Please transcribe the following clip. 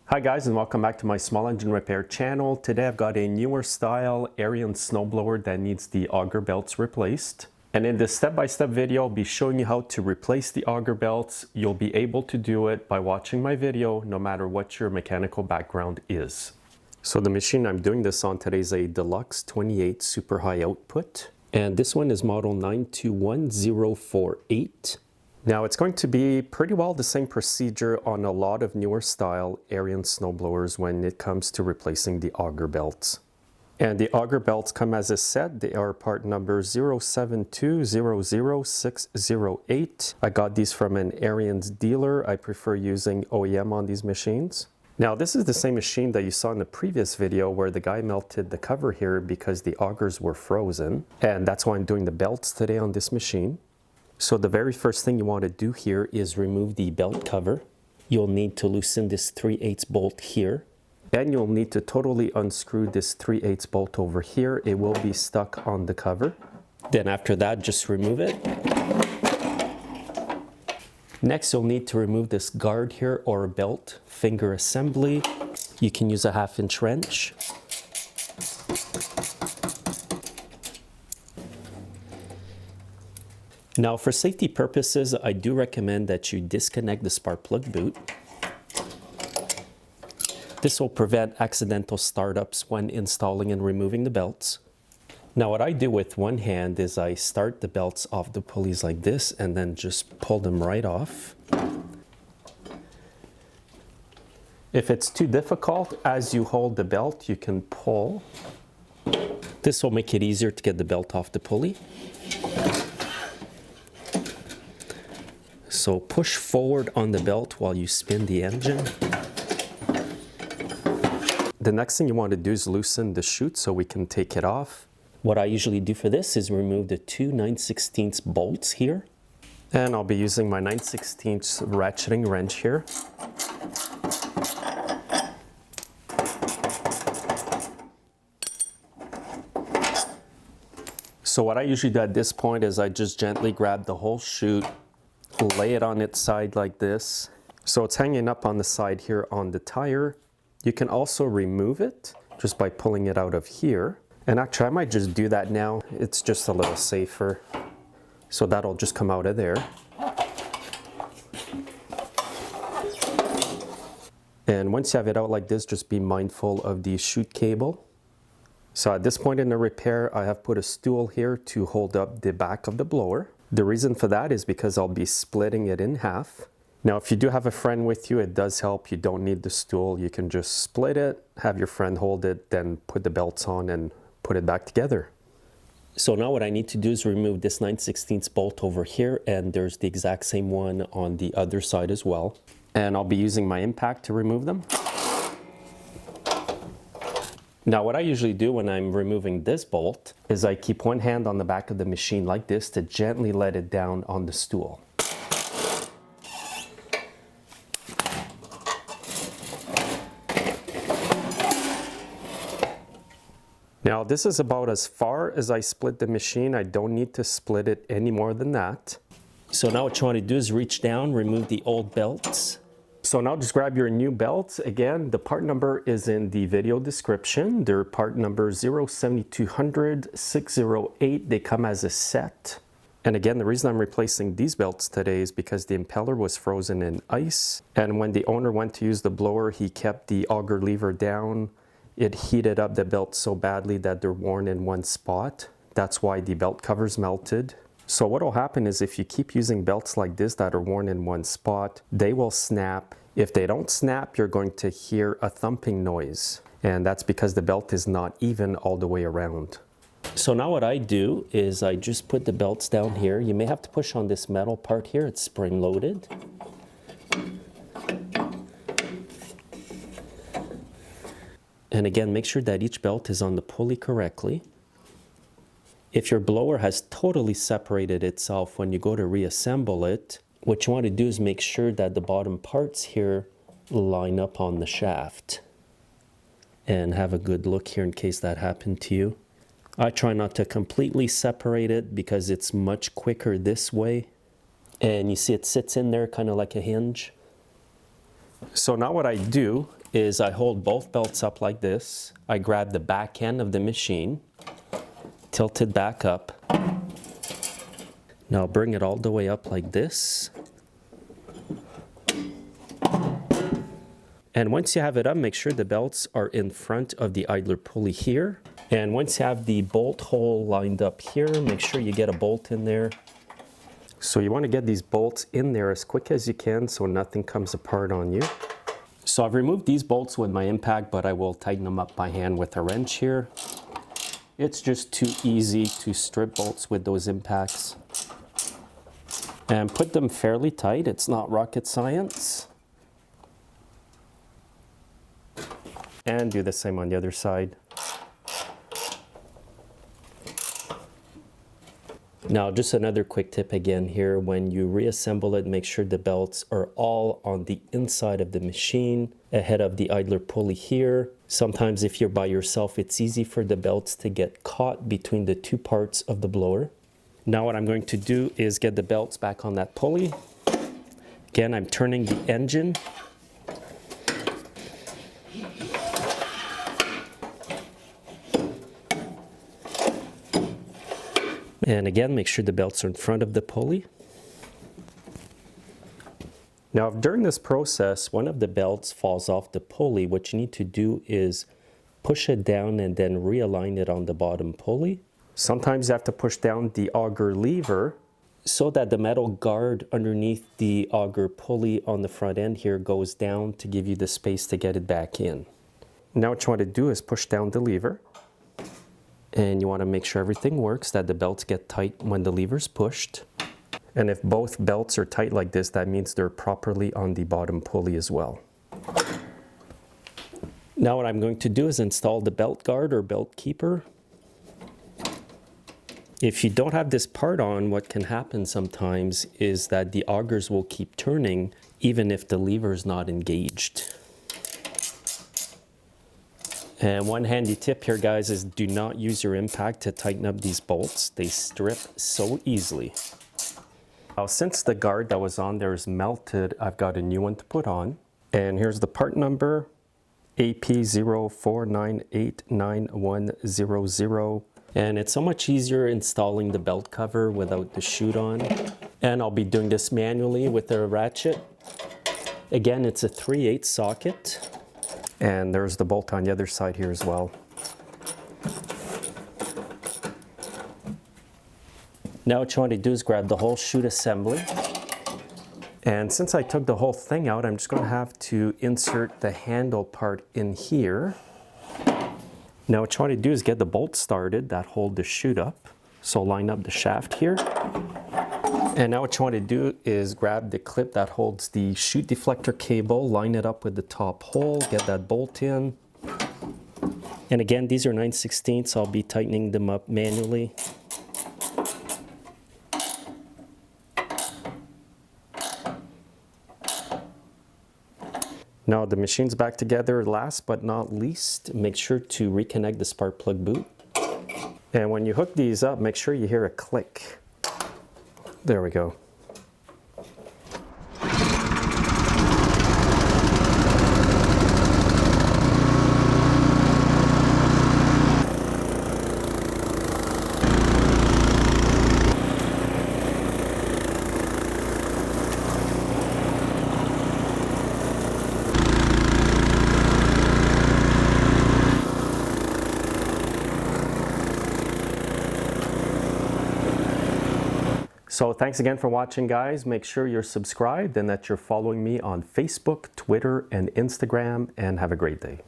Hi guys, and welcome back to my small engine repair channel. Today I've got a newer style Ariens Snowblower that needs the auger belts replaced. And in this step-by-step video, I'll be showing you how to replace the auger belts. You'll be able to do it by watching my video, no matter what your mechanical background is. So the machine I'm doing this on today is a Deluxe 28 super high output. And this one is model 921048. Now it's going to be pretty well the same procedure on a lot of newer style Ariens snowblowers when it comes to replacing the auger belts. And the auger belts come as a set. They are part number 07200608. I got these from an Ariens dealer. I prefer using OEM on these machines. Now this is the same machine that you saw in the previous video where the guy melted the cover here because the augers were frozen. And that's why I'm doing the belts today on this machine. So the very first thing you want to do here is remove the belt cover. You'll need to loosen this 3/8 bolt here. And you'll need to totally unscrew this 3/8 bolt over here. It will be stuck on the cover. Then after that, just remove it. Next, you'll need to remove this guard here or belt finger assembly. You can use a 1/2-inch wrench. Now for safety purposes, I do recommend that you disconnect the spark plug boot. This will prevent accidental startups when installing and removing the belts. Now what I do with one hand is I start the belts off the pulleys like this and then just pull them right off. If it's too difficult, as you hold the belt, you can pull. This will make it easier to get the belt off the pulley. So push forward on the belt while you spin the engine. The next thing you want to do is loosen the chute so we can take it off. What I usually do for this is remove the two 9/16 bolts here. And I'll be using my 9/16 ratcheting wrench here. So what I usually do at this point is I just gently grab the whole chute, lay it on its side like this. So it's hanging up on the side here on the tire. You can also remove it just by pulling it out of here. And actually I might just do that now. It's just a little safer. So that'll just come out of there. And once you have it out like this, just be mindful of the chute cable. So at this point in the repair, I have put a stool here to hold up the back of the blower. The reason for that is because I'll be splitting it in half. Now, if you do have a friend with you, it does help. You don't need the stool. You can just split it, have your friend hold it, then put the belts on and put it back together. So now what I need to do is remove this 9/16 bolt over here, and there's the exact same one on the other side as well. And I'll be using my impact to remove them. Now what I usually do when I'm removing this bolt is I keep one hand on the back of the machine like this to gently let it down on the stool. Now this is about as far as I split the machine. I don't need to split it any more than that. So now what you want to do is reach down, remove the old belts. So now just grab your new belts. Again, the part number is in the video description. They're part number 07200608. They come as a set. And again, the reason I'm replacing these belts today is because the impeller was frozen in ice. And when the owner went to use the blower, he kept the auger lever down. It heated up the belts so badly that they're worn in one spot. That's why the belt covers melted. So what will happen is if you keep using belts like this that are worn in one spot, they will snap. If they don't snap, you're going to hear a thumping noise. And that's because the belt is not even all the way around. So now what I do is I just put the belts down here. You may have to push on this metal part here. It's spring loaded. And again, make sure that each belt is on the pulley correctly. If your blower has totally separated itself when you go to reassemble it, what you want to do is make sure that the bottom parts here line up on the shaft. And have a good look here in case that happened to you. I try not to completely separate it because it's much quicker this way. And you see it sits in there kind of like a hinge. So now what I do is I hold both belts up like this. I grab the back end of the machine, tilt it back up. Now bring it all the way up like this. And once you have it up, make sure the belts are in front of the idler pulley here. And once you have the bolt hole lined up here, make sure you get a bolt in there. So you want to get these bolts in there as quick as you can so nothing comes apart on you. So I've removed these bolts with my impact, but I will tighten them up by hand with a wrench here. It's just too easy to strip bolts with those impacts. And put them fairly tight. It's not rocket science. And do the same on the other side. Now, just another quick tip again here. When you reassemble it, make sure the belts are all on the inside of the machine, ahead of the idler pulley here. Sometimes if you're by yourself, it's easy for the belts to get caught between the two parts of the blower. Now what I'm going to do is get the belts back on that pulley. Again, I'm turning the engine. And again, make sure the belts are in front of the pulley. Now, if during this process, one of the belts falls off the pulley, what you need to do is push it down and then realign it on the bottom pulley. Sometimes you have to push down the auger lever so that the metal guard underneath the auger pulley on the front end here goes down to give you the space to get it back in. Now what you want to do is push down the lever. And you want to make sure everything works, that the belts get tight when the lever's pushed. And if both belts are tight like this, that means they're properly on the bottom pulley as well. Now what I'm going to do is install the belt guard or belt keeper. If you don't have this part on, what can happen sometimes is that the augers will keep turning even if the lever is not engaged. And one handy tip here, guys, is do not use your impact to tighten up these bolts. They strip so easily. Now, since the guard that was on there is melted, I've got a new one to put on. And here's the part number, AP04989100. And it's so much easier installing the belt cover without the chute on. And I'll be doing this manually with a ratchet. Again, it's a 3/8 socket. And there's the bolt on the other side here as well. Now what you want to do is grab the whole chute assembly. And since I took the whole thing out, I'm just going to have to insert the handle part in here. Now what you want to do is get the bolts started that hold the chute up. So line up the shaft here. And now what you want to do is grab the clip that holds the chute deflector cable, line it up with the top hole, get that bolt in. And again, these are 9/16, so I'll be tightening them up manually. Now the machine's back together. Last but not least, make sure to reconnect the spark plug boot. And when you hook these up, make sure you hear a click. There we go. So thanks again for watching, guys. Make sure you're subscribed and that you're following me on Facebook, Twitter, and Instagram, and have a great day.